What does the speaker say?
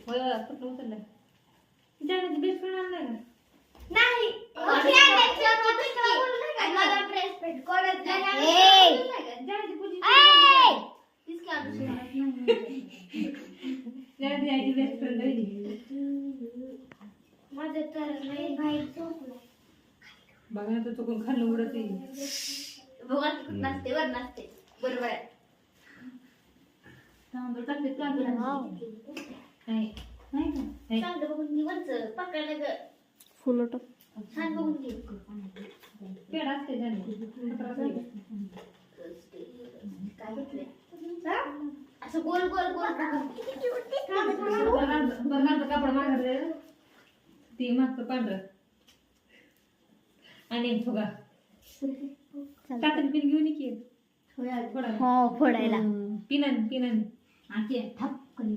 कुठं उचललं जाण्याची बेस्ट फ्रेंड आणलाय का नाही मला ब्रेसलेट कोणच जाण्याची पूजी बेस्ट फ्रेंड माझं तर नाही भाई चोकलं बघा ना, तो चुकून खाल्लं उडत येईल बघा तिकडून नाचते वर नाचते बरोबर आहे तांदूळ टाकले तांदूळ नाही नाही का नाही. चांगलं बघून निवडचं पकडलं ग फुलं टाक. छान बघून घे पेढा असते काय घेतलंय असं गोल गोल गोल बरं कापड मागं ती मागचं पांढरं आणि फुगा तातडी पिन घेऊन ये थोडा हो फोडायला पिनान आणखी ठप करून